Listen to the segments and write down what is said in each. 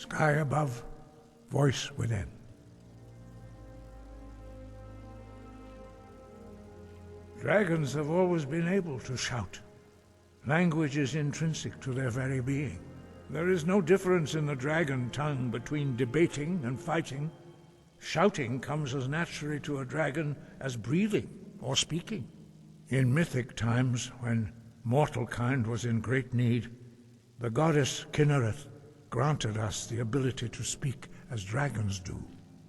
Sky above, voice within. Dragons have always been able to shout. Language is intrinsic to their very being. There is no difference in the dragon tongue between debating and fighting. Shouting comes as naturally to a dragon as breathing or speaking. In mythic times, when mortal kind was in great need, the goddess Kinnereth granted us the ability to speak as dragons do.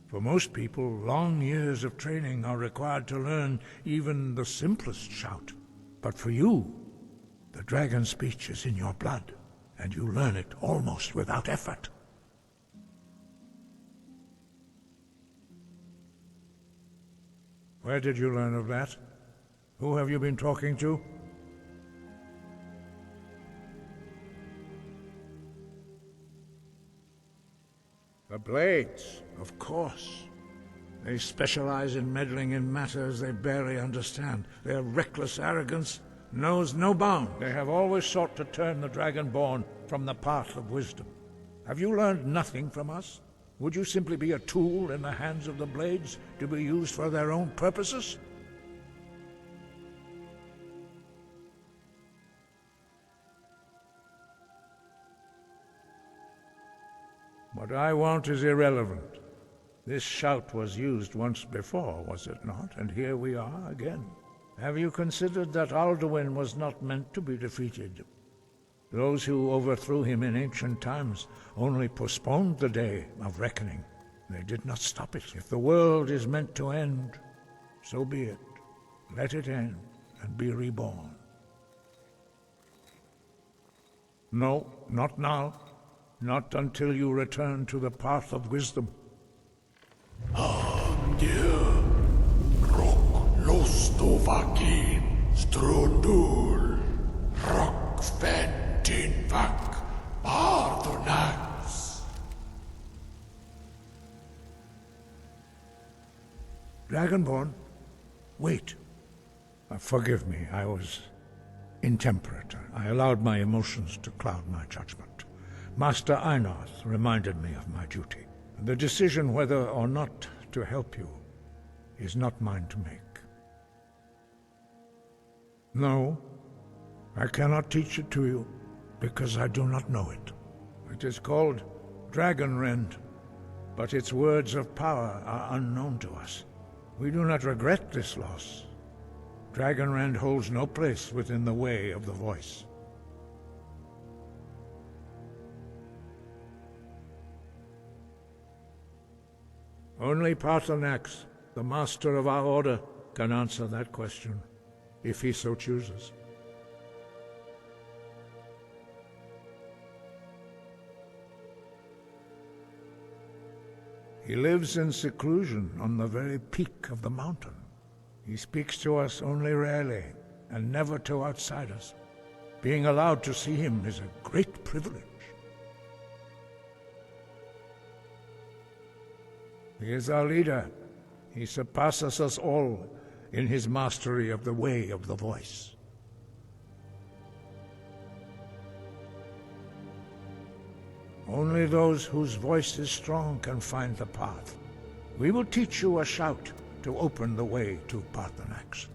For most people, long years of training are required to learn even the simplest shout. But for you, the dragon speech is in your blood, and you learn it almost without effort. Where did you learn of that? Who have you been talking to? The Blades, of course. They specialize in meddling in matters they barely understand. Their reckless arrogance knows no bound. They have always sought to turn the Dragonborn from the path of wisdom. Have you learned nothing from us? Would you simply be a tool in the hands of the Blades to be used for their own purposes? What I want is irrelevant. This shout was used once before, was it not? And here we are again. Have you considered that Alduin was not meant to be defeated? Those who overthrew him in ancient times only postponed the day of reckoning. They did not stop it. If the world is meant to end, so be it. Let it end and be reborn. No, not now. Not until you return to the path of wisdom. Dieu, rock lostovakin, strundul, rock ventin vak, pardonax. Dragonborn, wait. Forgive me, I was intemperate. I allowed my emotions to cloud my judgment. Master Einarth reminded me of my duty. The decision whether or not to help you is not mine to make. No, I cannot teach it to you, because I do not know it. It is called Dragonrend, but its words of power are unknown to us. We do not regret this loss. Dragonrend holds no place within the way of the voice. Only Parthenax, the master of our order, can answer that question, if he so chooses. He lives in seclusion on the very peak of the mountain. He speaks to us only rarely, and never to outsiders. Being allowed to see him is a great privilege. He is our leader. He surpasses us all in his mastery of the way of the voice. Only those whose voice is strong can find the path. We will teach you a shout to open the way to Parthenax.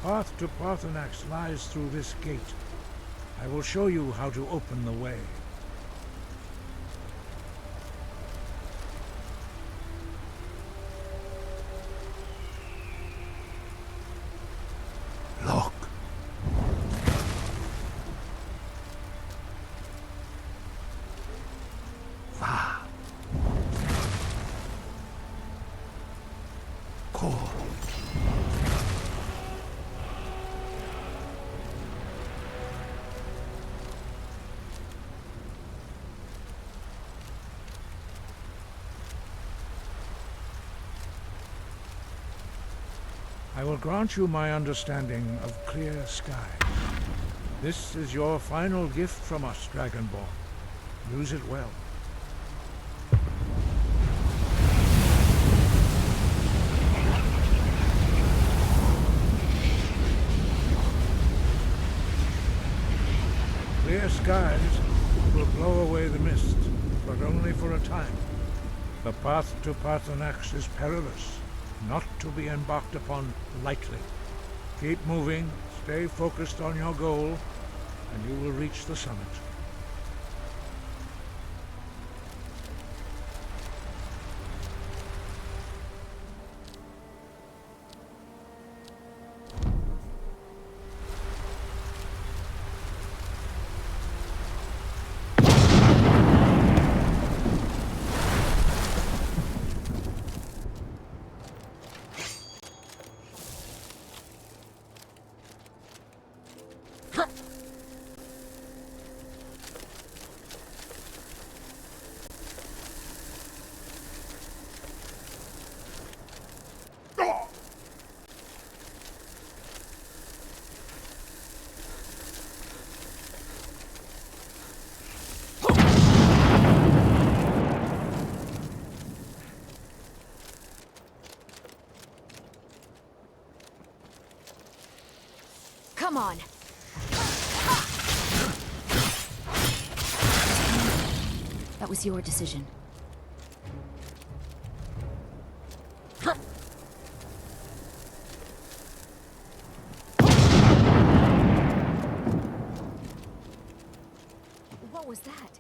path to Parthenax lies through this gate. I will show you how to open the way. Look. Va. Cool. I will grant you my understanding of clear skies. This is your final gift from us, Dragonborn. Use it well. Clear skies will blow away the mist, but only for a time. The path to Parthenax is perilous, not to be embarked upon lightly. Keep moving, stay focused on your goal, and you will reach the summit. Come on. That was your decision. What was that?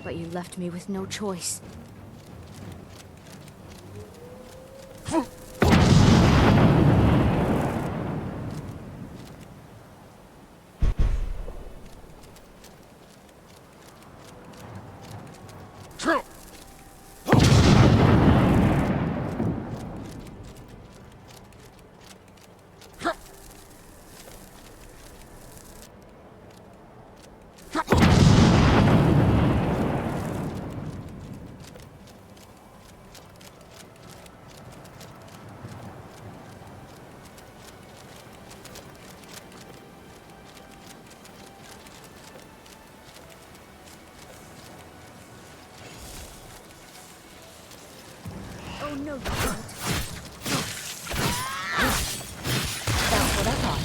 But you left me with no choice. Oh, no, you don't. That's what I thought.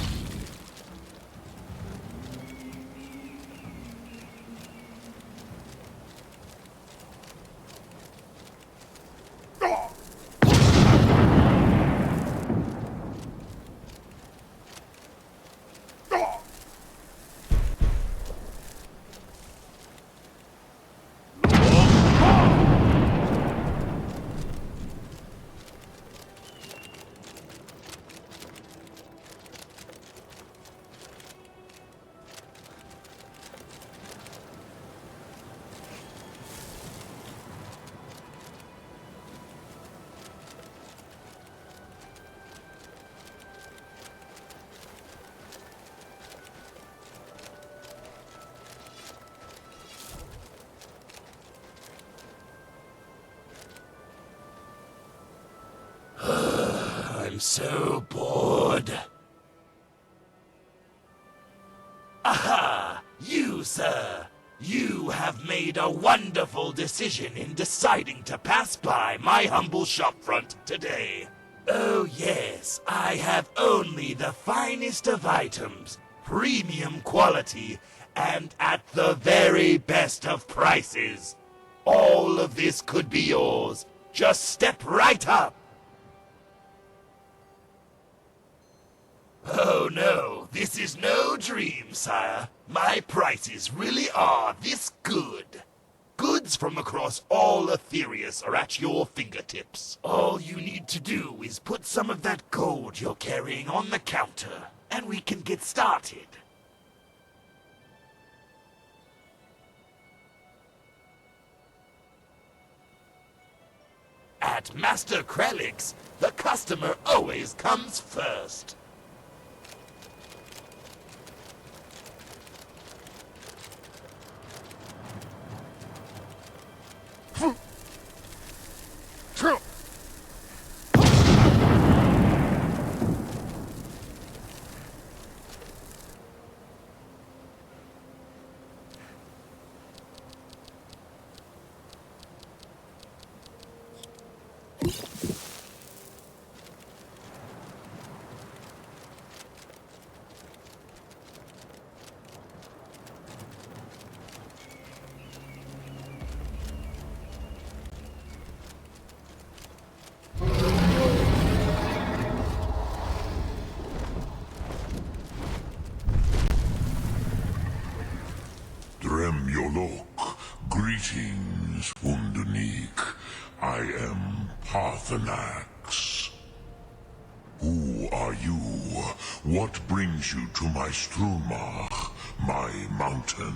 I'm so bored. Aha! You, sir! You have made a wonderful decision in deciding to pass by my humble shopfront today. Oh yes, I have only the finest of items, premium quality, and at the very best of prices. All of this could be yours. Just step right up. Oh no, this is no dream, sire. My prices really are this good. Goods from across all Aetherius are at your fingertips. All you need to do is put some of that gold you're carrying on the counter, and we can get started. At Master Krellick's, the customer always comes first. Greetings, Wundunique. I am Parthenax. Who are you? What brings you to my Strumach, my mountain?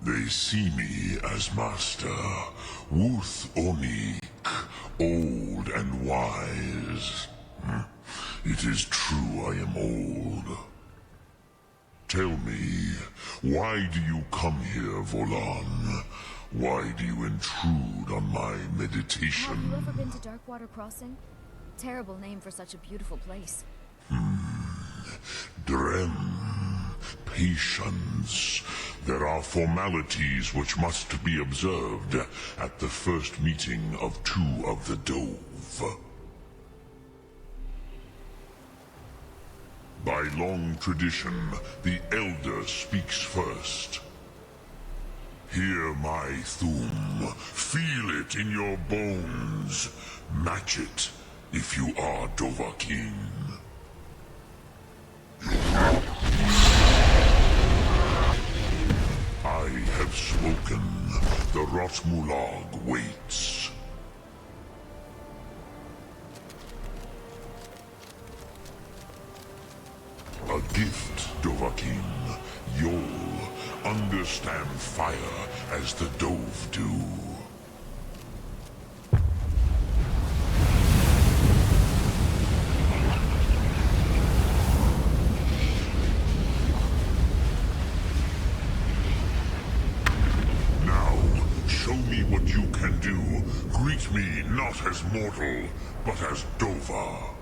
They see me as master, Wuth Onik, old and wise. It is true I am old. Tell me, why do you come here, Volan? Why do you intrude on my meditation? Have you ever been to Darkwater Crossing? Terrible name for such a beautiful place. Drem. Patience. There are formalities which must be observed at the first meeting of two of the Dove. By long tradition, the Elder speaks first. Hear my Thum. Feel it in your bones. Match it if you are Dovahkiin. I have spoken. The Rotmulag waits. A gift, Dovahkiin. You'll understand fire as the Dove do. Now, show me what you can do. Greet me not as mortal, but as Dova.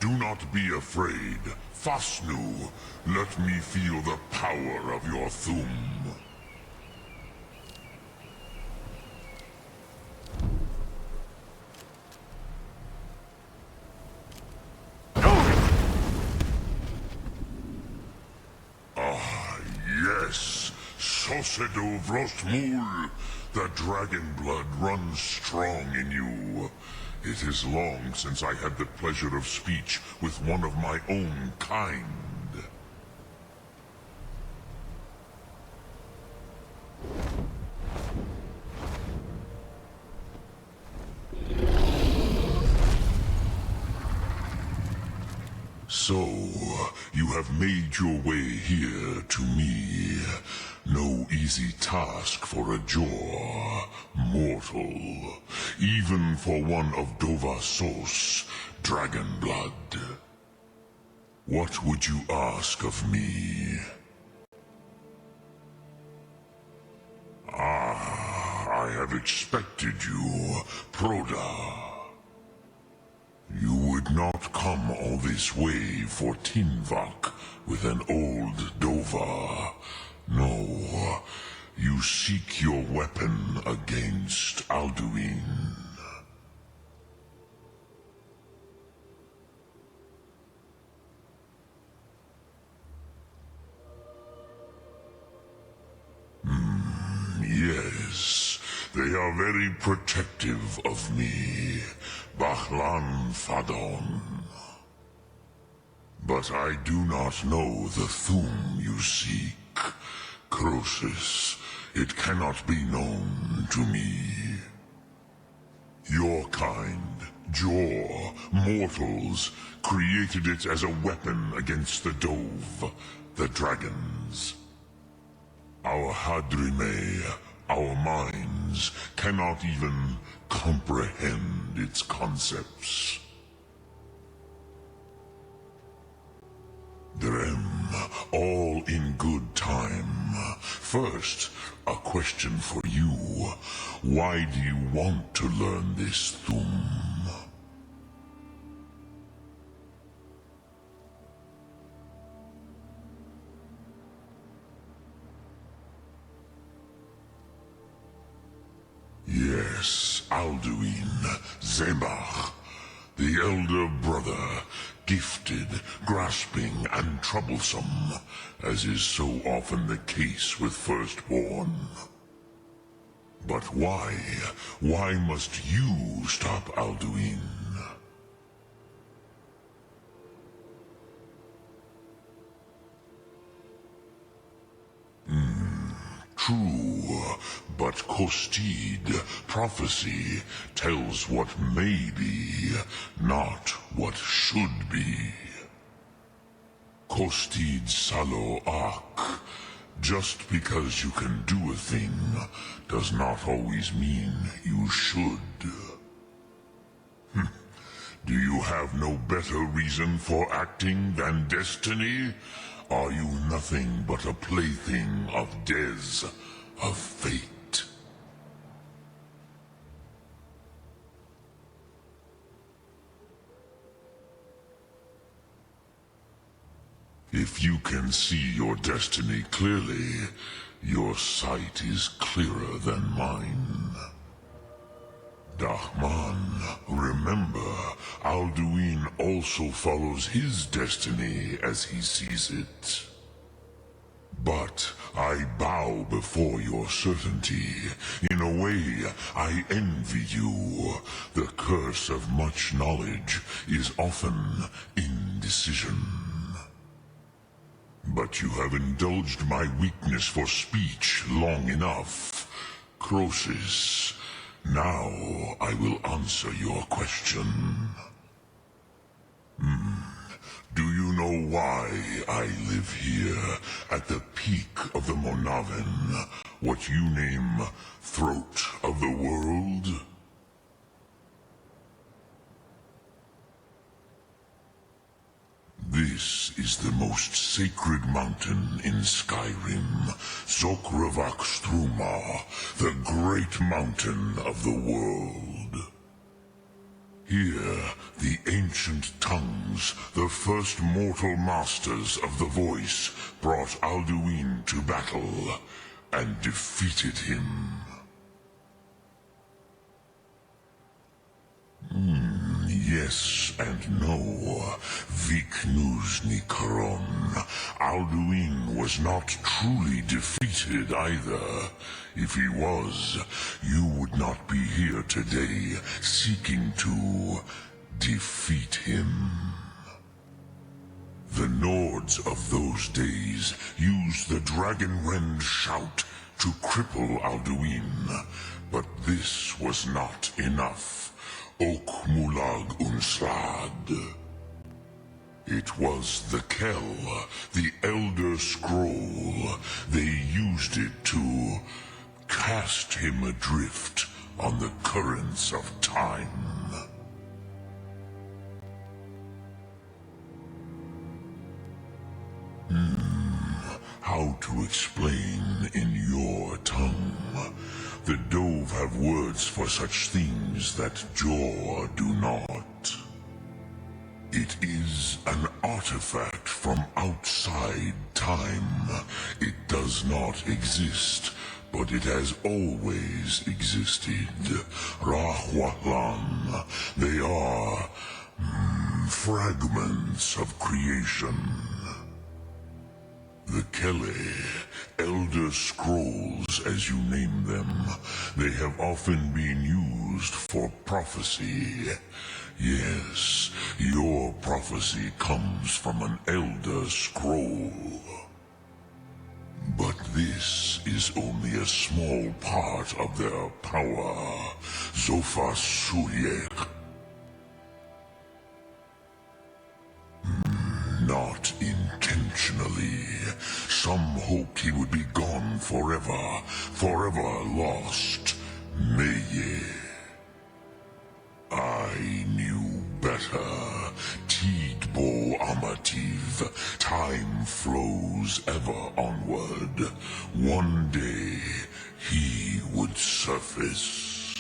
Do not be afraid. Fasnu, let me feel the power of your Thum. Ah, yes. Sosedo Vrostmul. The dragon blood runs strong in you. It is long since I had the pleasure of speech with one of my own kind. So, you have made your way here to me. No easy task for a Jor, mortal. Even for one of Dovahsos, dragon blood. What would you ask of me? Ah, I have expected you, Proda. You would would not come all this way for Tinvak with an old Dova. No, you seek your weapon against Alduin. Yes, they are very protective of me, Bahlan Fadon. But I do not know the Thum you seek, Croesus. It cannot be known to me. Your kind, Jor, mortals, created it as a weapon against the Dove, the dragons. Our Hadrime, our minds, cannot even comprehend its concepts. Drem, all in good time. First, a question for you. Why do you want to learn this Thum? Yes, Alduin, Zemach, the elder brother, gifted, grasping, and troublesome, as is so often the case with firstborn. But why? Why must you stop Alduin? True, but Kostid, prophecy, tells what may be, not what should be. Kostid Salo Ak. Just because you can do a thing does not always mean you should. Do you have no better reason for acting than destiny? Are you nothing but a plaything of Dez, of fate? If you can see your destiny clearly, your sight is clearer than mine. Dahman, remember, Alduin also follows his destiny as he sees it. But I bow before your certainty. In a way, I envy you. The curse of much knowledge is often indecision. But you have indulged my weakness for speech long enough. Croesus, now I will answer your question. Do you know why I live here, at the peak of the Monaven, what you name Throat of the World? This is the most sacred mountain in Skyrim, Zokravak Struma, the great mountain of the world. Here, the ancient tongues, the first mortal masters of the voice, brought Alduin to battle and defeated him. Yes and no. Viknuzny Karon. Alduin was not truly defeated either. If he was, you would not be here today seeking to defeat him. The Nords of those days used the Dragonrend shout to cripple Alduin, but this was not enough. Ok Mulag Unslad. It was the Kell, the Elder Scroll. They used it to cast him adrift on the currents of time. How to explain in your tongue? The Dove have words for such things that Jor do not. It is an artifact from outside time. It does not exist, but it has always existed. Rahwalan. They are fragments of creation. The Kele, Elder Scrolls as you name them, they have often been used for prophecy. Yes, your prophecy comes from an Elder Scroll. But this is only a small part of their power. Zofa Suyek. Not intentionally. Some hoped he would be gone forever, forever lost. Meye. I knew better. Tidbo Amativ. Time flows ever onward. One day, he would surface.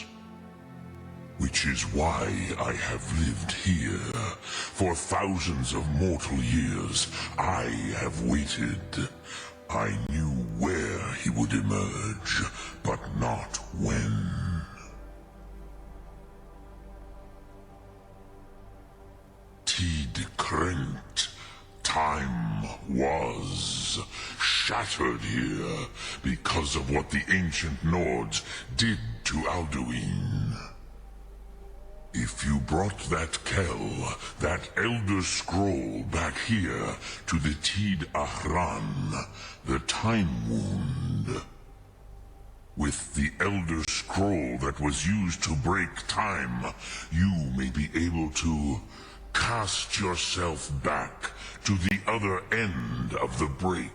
Which is why I have lived here. For thousands of mortal years, I have waited. I knew where he would emerge, but not when. Tid Krent. Time was shattered here because of what the ancient Nords did to Alduin. If you brought that Kel, that Elder Scroll back here to the Tid Ahran, the Time Wound, with the Elder Scroll that was used to break time, you may be able to cast yourself back to the other end of the break.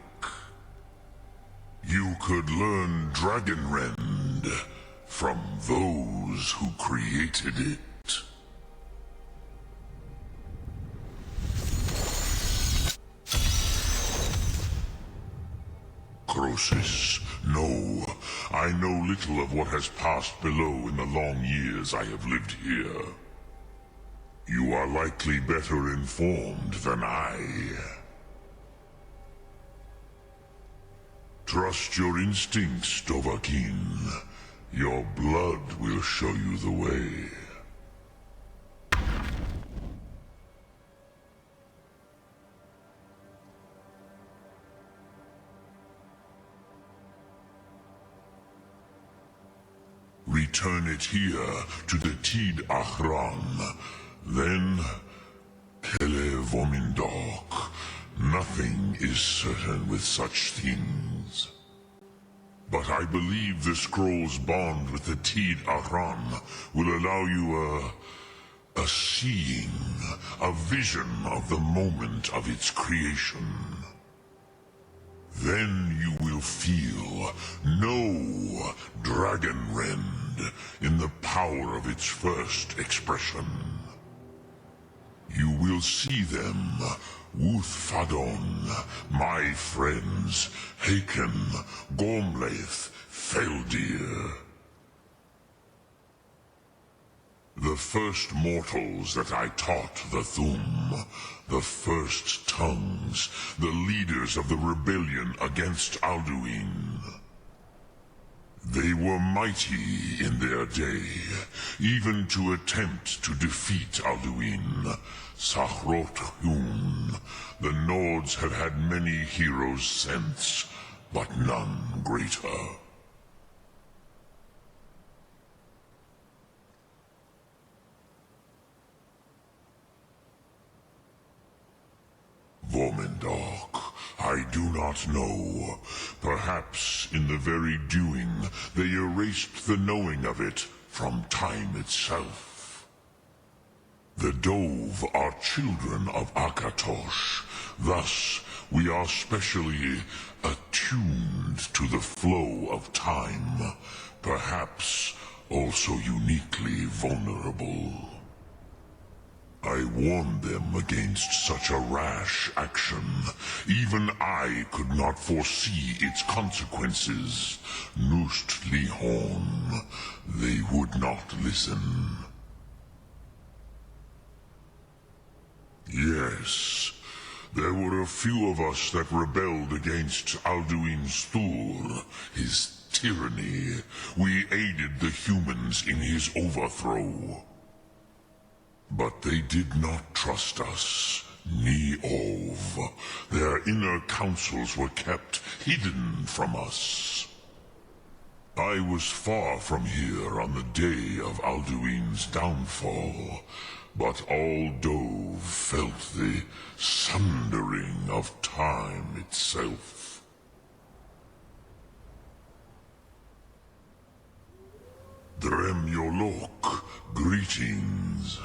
You could learn Dragonrend from those who created it. Croesus, no. I know little of what has passed below in the long years I have lived here. You are likely better informed than I. Trust your instincts, Dovahkiin. Your blood will show you the way. Return it here to the Tid Ahran. Then, Kele Vomindok. Nothing is certain with such things. But I believe the scroll's bond with the Tid Ahran will allow you a seeing, a vision of the moment of its creation. Then you will feel, know Dragonrend in the power of its first expression. You will see them, Wuthfadon, my friends, Haken, Gormlaith, Feldir. The first mortals that I taught the Thum, the first tongues, the leaders of the rebellion against Alduin. They were mighty in their day, even to attempt to defeat Alduin. Sahrot-Hun, the Nords have had many heroes since, but none greater. Vomindok, I do not know. Perhaps in the very doing, they erased the knowing of it from time itself. The Dove are children of Akatosh. Thus, we are specially attuned to the flow of time. Perhaps also uniquely vulnerable. I warned them against such a rash action. Even I could not foresee its consequences. Nust Lihorn, they would not listen. Yes. There were a few of us that rebelled against Alduin's Thur, his tyranny. We aided the humans in his overthrow. But they did not trust us, ni Ov. Their inner councils were kept hidden from us. I was far from here on the day of Alduin's downfall, but all Dove felt the sundering of time itself. Drem Yolok, greetings.